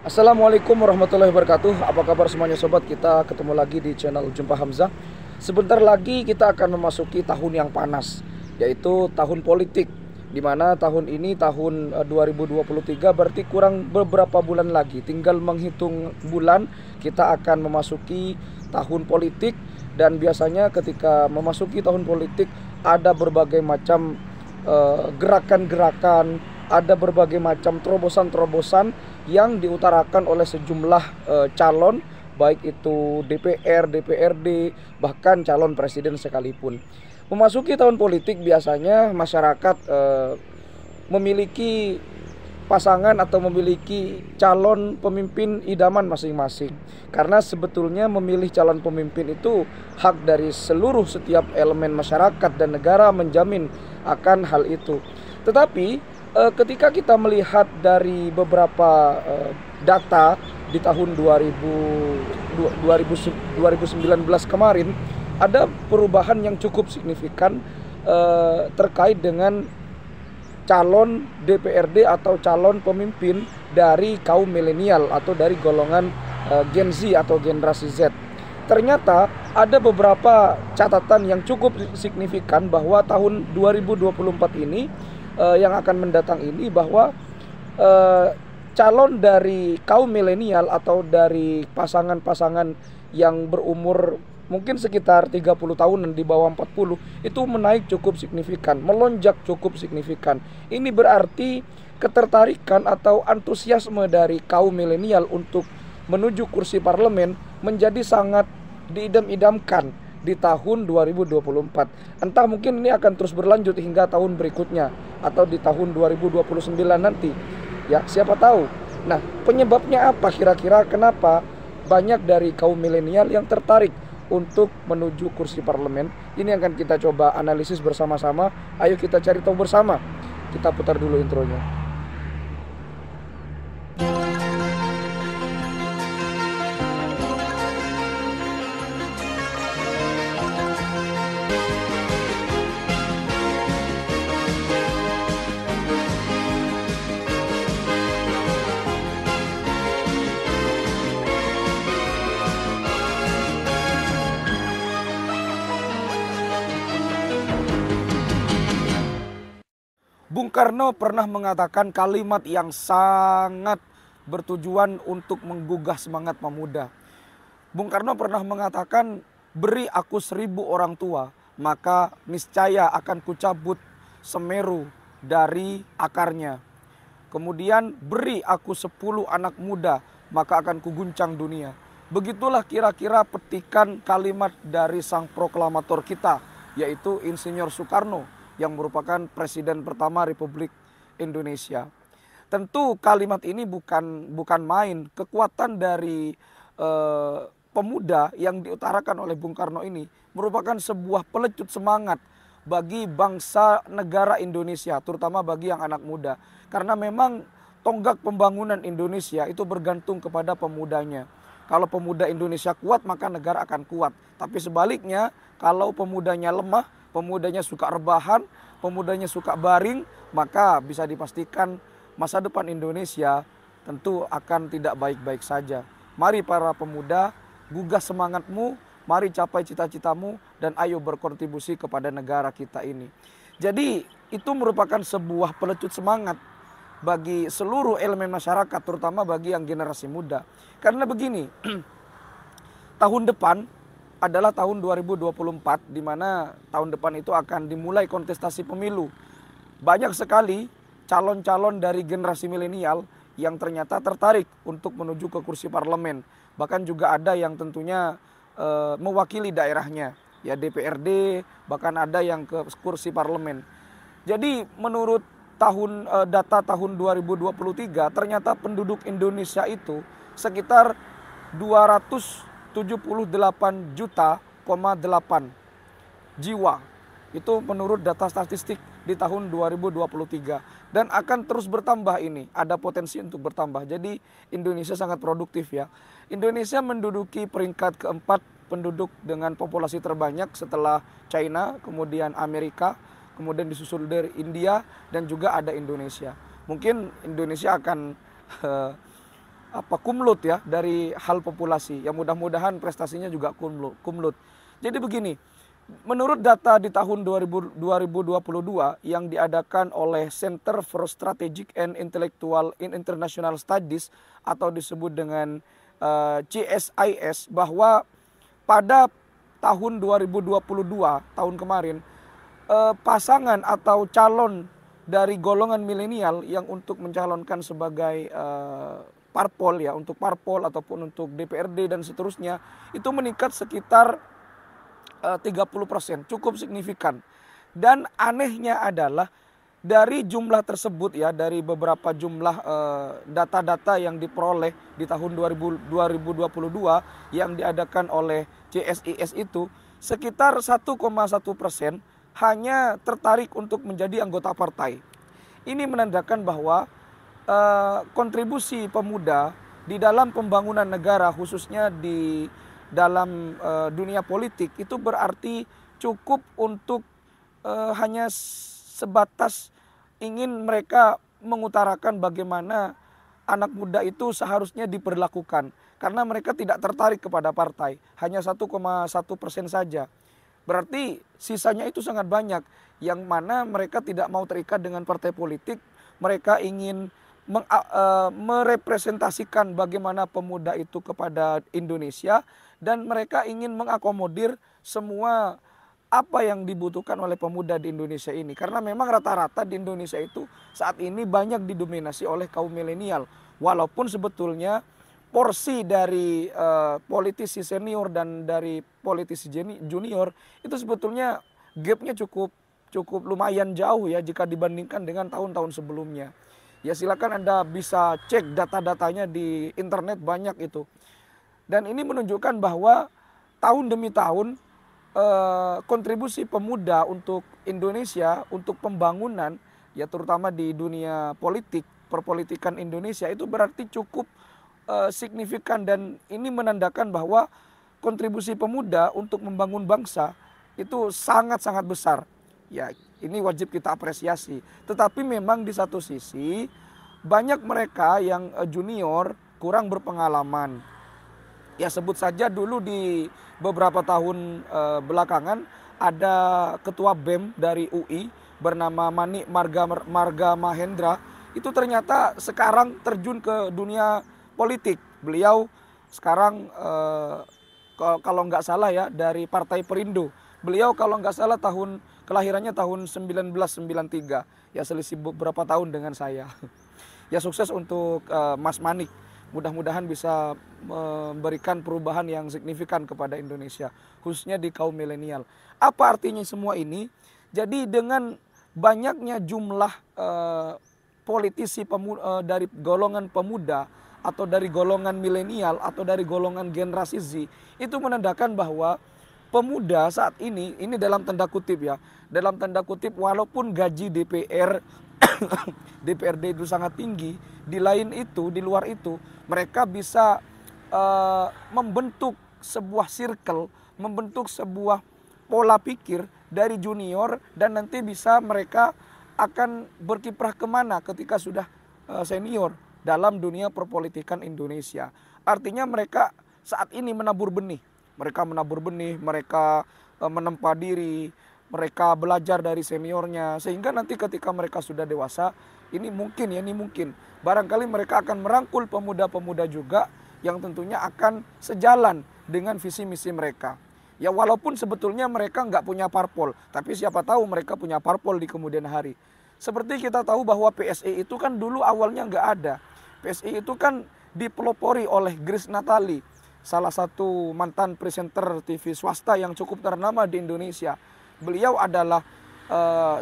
Assalamualaikum warahmatullahi wabarakatuh. Apa kabar semuanya sobat? Kita ketemu lagi di channel Jumpa Hamzah. Sebentar lagi kita akan memasuki tahun yang panas, yaitu tahun politik. Dimana tahun ini tahun 2023 berarti kurang beberapa bulan lagi. Tinggal menghitung bulan kita akan memasuki tahun politik. Dan biasanya ketika memasuki tahun politik ada berbagai macam gerakan-gerakan, ada berbagai macam terobosan-terobosan yang diutarakan oleh sejumlah calon, baik itu DPR, DPRD, bahkan calon presiden sekalipun. Memasuki tahun politik biasanya masyarakat memiliki pasangan atau memiliki calon pemimpin idaman masing-masing. Karena sebetulnya memilih calon pemimpin itu hak dari seluruh setiap elemen masyarakat dan negara menjamin akan hal itu. Tetapi ketika kita melihat dari beberapa data di tahun 2019 kemarin, ada perubahan yang cukup signifikan terkait dengan calon DPRD atau calon pemimpin dari kaum milenial atau dari golongan Gen Z atau generasi Z. Ternyata ada beberapa catatan yang cukup signifikan bahwa tahun 2024 ini yang akan mendatang ini, bahwa calon dari kaum milenial atau dari pasangan-pasangan yang berumur mungkin sekitar 30 tahunan di bawah 40 itu menaik cukup signifikan, melonjak cukup signifikan. Ini berarti ketertarikan atau antusiasme dari kaum milenial untuk menuju kursi parlemen menjadi sangat diidam-idamkan di tahun 2024. Entah mungkin ini akan terus berlanjut hingga tahun berikutnya atau di tahun 2029 nanti. Ya, siapa tahu. Nah, penyebabnya apa kira-kira kenapa banyak dari kaum milenial yang tertarik untuk menuju kursi parlemen? Ini akan kita coba analisis bersama-sama. Ayo kita cari tahu bersama. Kita putar dulu intronya. Bung Karno pernah mengatakan kalimat yang sangat bertujuan untuk menggugah semangat pemuda. Bung Karno pernah mengatakan, beri aku 1000 orang tua, maka niscaya akan kucabut Semeru dari akarnya. Kemudian beri aku 10 anak muda, maka akan kuguncang dunia. Begitulah kira-kira petikan kalimat dari sang proklamator kita, yaitu Insinyur Soekarno, yang merupakan presiden pertama Republik Indonesia. Tentu kalimat ini bukan main. Kekuatan dari pemuda yang diutarakan oleh Bung Karno ini merupakan sebuah pelecut semangat bagi bangsa negara Indonesia, terutama bagi yang anak muda. Karena memang tonggak pembangunan Indonesia itu bergantung kepada pemudanya. Kalau pemuda Indonesia kuat, maka negara akan kuat. Tapi sebaliknya, kalau pemudanya lemah, pemudanya suka rebahan, pemudanya suka baring, maka bisa dipastikan masa depan Indonesia tentu akan tidak baik-baik saja. Mari para pemuda, gugah semangatmu, mari capai cita-citamu, dan ayo berkontribusi kepada negara kita ini. Jadi itu merupakan sebuah pelecut semangat bagi seluruh elemen masyarakat, terutama bagi yang generasi muda. Karena begini, tahun depan adalah tahun 2024, di mana tahun depan itu akan dimulai kontestasi pemilu. Banyak sekali calon-calon dari generasi milenial yang ternyata tertarik untuk menuju ke kursi parlemen. Bahkan juga ada yang tentunya mewakili daerahnya, ya DPRD, bahkan ada yang ke kursi parlemen. Jadi menurut data tahun 2023, ternyata penduduk Indonesia itu sekitar 278,8 juta jiwa. Itu menurut data statistik di tahun 2023. Dan akan terus bertambah ini. Ada potensi untuk bertambah. Jadi Indonesia sangat produktif ya. Indonesia menduduki peringkat keempat penduduk dengan populasi terbanyak setelah China, kemudian Amerika, kemudian disusul dari India, dan juga ada Indonesia. Mungkin Indonesia akan kumlut ya dari hal populasi. Ya mudah-mudahan prestasinya juga kumlut. Jadi begini, menurut data di tahun 2022 yang diadakan oleh Center for Strategic and Intellectual in International Studies atau disebut dengan CSIS, bahwa pada tahun 2022 tahun kemarin pasangan atau calon dari golongan milenial yang untuk mencalonkan sebagai parpol ya, untuk parpol ataupun untuk DPRD dan seterusnya, itu meningkat sekitar 30%, cukup signifikan. Dan anehnya adalah dari jumlah tersebut ya, dari beberapa jumlah data-data yang diperoleh di tahun 2022 yang diadakan oleh CSIS itu, sekitar 1,1% hanya tertarik untuk menjadi anggota partai. Ini menandakan bahwa kontribusi pemuda di dalam pembangunan negara, khususnya di dalam dunia politik, itu berarti cukup untuk hanya sebatas ingin mereka mengutarakan bagaimana anak muda itu seharusnya diperlakukan. Karena mereka tidak tertarik kepada partai, hanya 1,1% saja. Berarti sisanya itu sangat banyak, yang mana mereka tidak mau terikat dengan partai politik. Mereka ingin merepresentasikan bagaimana pemuda itu kepada Indonesia, dan mereka ingin mengakomodir semua apa yang dibutuhkan oleh pemuda di Indonesia ini. Karena memang rata-rata di Indonesia itu saat ini banyak didominasi oleh kaum milenial. Walaupun sebetulnya porsi dari politisi senior dan dari politisi junior itu sebetulnya gapnya cukup lumayan jauh ya jika dibandingkan dengan tahun-tahun sebelumnya. Ya silakan Anda bisa cek data-datanya di internet, banyak itu. Dan ini menunjukkan bahwa tahun demi tahun kontribusi pemuda untuk Indonesia, untuk pembangunan ya terutama di dunia politik, perpolitikan Indonesia itu berarti cukup signifikan, dan ini menandakan bahwa kontribusi pemuda untuk membangun bangsa itu sangat-sangat besar. Ya, ini wajib kita apresiasi. Tetapi memang di satu sisi banyak mereka yang junior kurang berpengalaman. Ya sebut saja dulu di beberapa tahun belakangan ada ketua BEM dari UI bernama Manik Marga Mahendra, itu ternyata sekarang terjun ke dunia politik. Beliau sekarang kalau nggak salah ya dari Partai Perindo. Beliau kalau nggak salah kelahirannya tahun 1993. Ya selisih beberapa tahun dengan saya. Ya sukses untuk Mas Manik. Mudah-mudahan bisa memberikan perubahan yang signifikan kepada Indonesia, khususnya di kaum milenial. Apa artinya semua ini? Jadi dengan banyaknya jumlah politisi dari golongan pemuda atau dari golongan milenial atau dari golongan generasi Z, itu menandakan bahwa pemuda saat ini dalam tanda kutip ya, dalam tanda kutip, walaupun gaji DPRD itu sangat tinggi, di luar itu mereka bisa membentuk sebuah circle, membentuk sebuah pola pikir dari junior, dan nanti bisa mereka akan berkiprah kemana ketika sudah senior dalam dunia perpolitikan Indonesia. Artinya mereka saat ini menabur benih, mereka menempa diri, mereka belajar dari seniornya, sehingga nanti ketika mereka sudah dewasa, ini mungkin barangkali mereka akan merangkul pemuda-pemuda juga yang tentunya akan sejalan dengan visi misi mereka. Ya walaupun sebetulnya mereka nggak punya parpol, tapi siapa tahu mereka punya parpol di kemudian hari. Seperti kita tahu bahwa PSI itu kan dulu awalnya nggak ada. PSI itu kan dipelopori oleh Grace Natali, salah satu mantan presenter TV swasta yang cukup ternama di Indonesia. Beliau adalah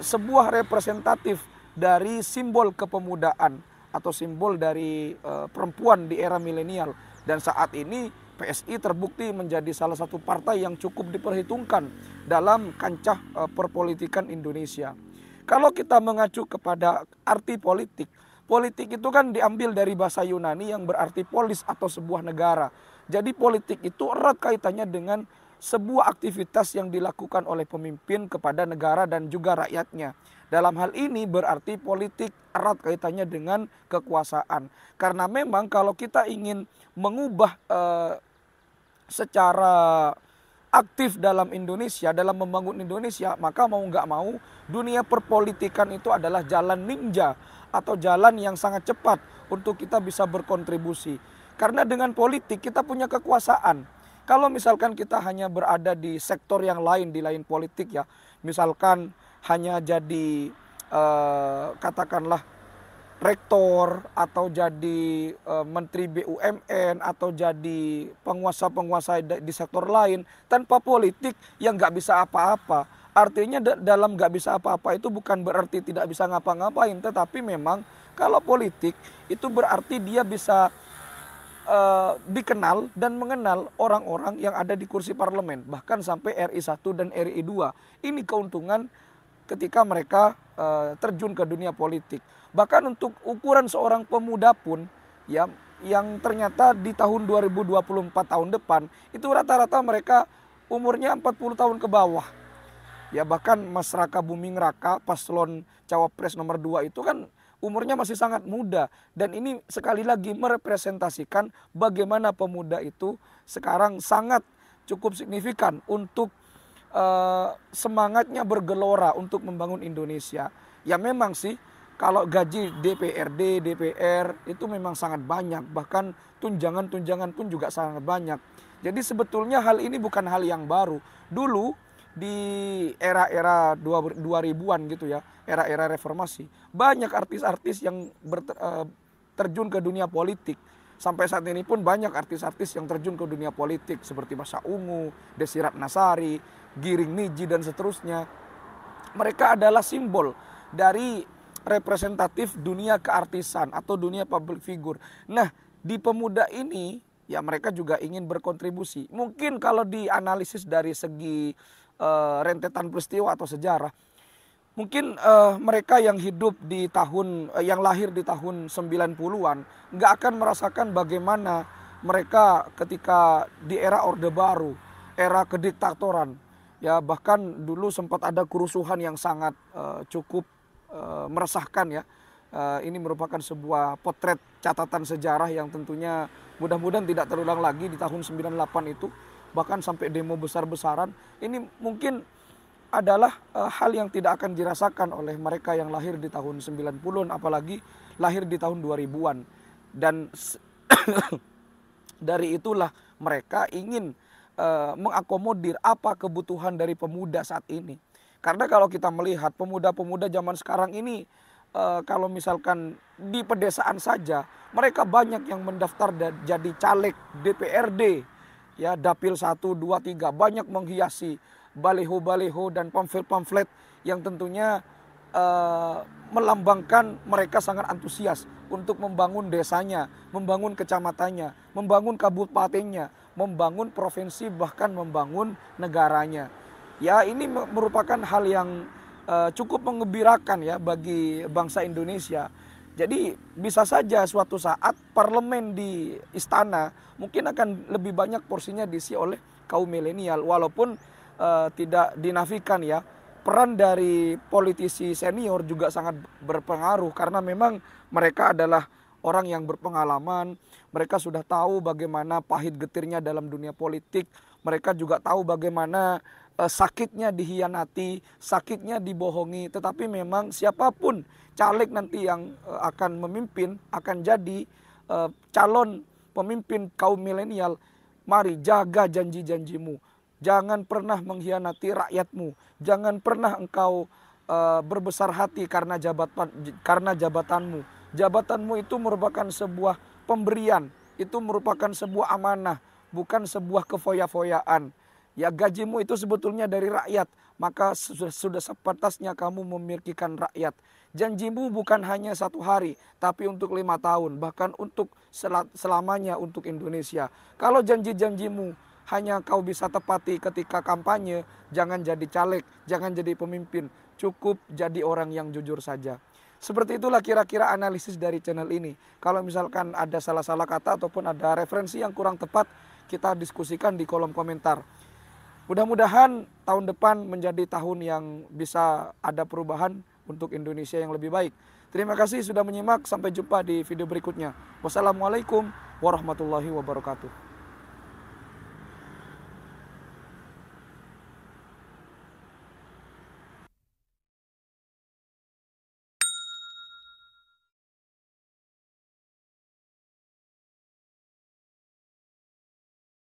sebuah representatif dari simbol kepemudaan atau simbol dari perempuan di era milenial. Dan saat ini PSI terbukti menjadi salah satu partai yang cukup diperhitungkan dalam kancah perpolitikan Indonesia. Kalau kita mengacu kepada arti politik, politik itu kan diambil dari bahasa Yunani yang berarti polis atau sebuah negara. Jadi politik itu erat kaitannya dengan sebuah aktivitas yang dilakukan oleh pemimpin kepada negara dan juga rakyatnya. Dalam hal ini berarti politik erat kaitannya dengan kekuasaan. Karena memang kalau kita ingin mengubah secara aktif dalam Indonesia, dalam membangun Indonesia, maka mau nggak mau dunia perpolitikan itu adalah jalan ninja atau jalan yang sangat cepat untuk kita bisa berkontribusi. Karena dengan politik kita punya kekuasaan. Kalau misalkan kita hanya berada di sektor yang lain, di lain politik ya, misalkan hanya jadi katakanlah rektor atau jadi menteri BUMN atau jadi penguasa-penguasa di sektor lain tanpa politik yang nggak bisa apa-apa. Artinya dalam nggak bisa apa-apa itu bukan berarti tidak bisa ngapa-ngapain, tetapi memang kalau politik itu berarti dia bisa dikenal dan mengenal orang-orang yang ada di kursi parlemen, bahkan sampai RI 1 dan RI 2. Ini keuntungan ketika mereka terjun ke dunia politik. Bahkan untuk ukuran seorang pemuda pun ya, yang ternyata di tahun 2024 tahun depan itu rata-rata mereka umurnya 40 tahun ke bawah. Ya bahkan Mas Raka Buming Raka paslon cawapres nomor 2 itu kan umurnya masih sangat muda. Dan ini sekali lagi merepresentasikan bagaimana pemuda itu sekarang sangat cukup signifikan untuk semangatnya bergelora untuk membangun Indonesia. Ya memang sih kalau gaji DPRD, DPR itu memang sangat banyak. Bahkan tunjangan-tunjangan pun juga sangat banyak. Jadi sebetulnya hal ini bukan hal yang baru. Dulu di era-era 2000-an gitu ya, era-era reformasi, banyak artis-artis yang terjun ke dunia politik. Sampai saat ini pun banyak artis-artis yang terjun ke dunia politik seperti Pasha Ungu, Desi Ratnasari, Giring Niji dan seterusnya. Mereka adalah simbol dari representatif dunia keartisan atau dunia public figure. Nah, di pemuda ini ya mereka juga ingin berkontribusi. Mungkin kalau dianalisis dari segi rentetan peristiwa atau sejarah, mungkin mereka yang hidup di tahun yang lahir di tahun 90-an nggak akan merasakan bagaimana mereka ketika di era Orde Baru, era kediktatoran. Ya bahkan dulu sempat ada kerusuhan yang sangat cukup meresahkan ya. Ini merupakan sebuah potret catatan sejarah yang tentunya mudah-mudahan tidak terulang lagi di tahun 98 itu. Bahkan sampai demo besar-besaran. Ini mungkin adalah hal yang tidak akan dirasakan oleh mereka yang lahir di tahun 90-an, apalagi lahir di tahun 2000-an. Dan dari itulah mereka ingin mengakomodir apa kebutuhan dari pemuda saat ini. Karena kalau kita melihat pemuda-pemuda zaman sekarang ini, kalau misalkan di pedesaan saja, mereka banyak yang mendaftar jadi caleg DPRD, ya dapil 1, 2, 3, banyak menghiasi baliho-baliho dan pamflet-pamflet yang tentunya melambangkan mereka sangat antusias untuk membangun desanya, membangun kecamatannya, membangun kabupatennya, membangun provinsi, bahkan membangun negaranya. Ya ini merupakan hal yang cukup menggembirakan ya bagi bangsa Indonesia. Jadi bisa saja suatu saat parlemen di istana mungkin akan lebih banyak porsinya diisi oleh kaum milenial. Walaupun tidak dinafikan ya, peran dari politisi senior juga sangat berpengaruh. Karena memang mereka adalah orang yang berpengalaman. Mereka sudah tahu bagaimana pahit getirnya dalam dunia politik. Mereka juga tahu bagaimana sakitnya dihianati, sakitnya dibohongi. Tetapi memang siapapun caleg nanti yang akan memimpin, akan jadi calon pemimpin kaum milenial, mari jaga janji-janjimu. Jangan pernah mengkhianati rakyatmu. Jangan pernah engkau berbesar hati karena jabatanmu. Jabatanmu itu merupakan sebuah pemberian, itu merupakan sebuah amanah, bukan sebuah kefoya-foyaan. Ya gajimu itu sebetulnya dari rakyat, maka sudah sepantasnya kamu memikirkan rakyat. Janjimu bukan hanya 1 hari, tapi untuk 5 tahun, bahkan untuk selamanya untuk Indonesia. Kalau janji-janjimu hanya kau bisa tepati ketika kampanye, jangan jadi caleg, jangan jadi pemimpin, cukup jadi orang yang jujur saja. Seperti itulah kira-kira analisis dari channel ini. Kalau misalkan ada salah-salah kata ataupun ada referensi yang kurang tepat, kita diskusikan di kolom komentar. Mudah-mudahan tahun depan menjadi tahun yang bisa ada perubahan untuk Indonesia yang lebih baik. Terima kasih sudah menyimak, sampai jumpa di video berikutnya. Wassalamualaikum warahmatullahi wabarakatuh.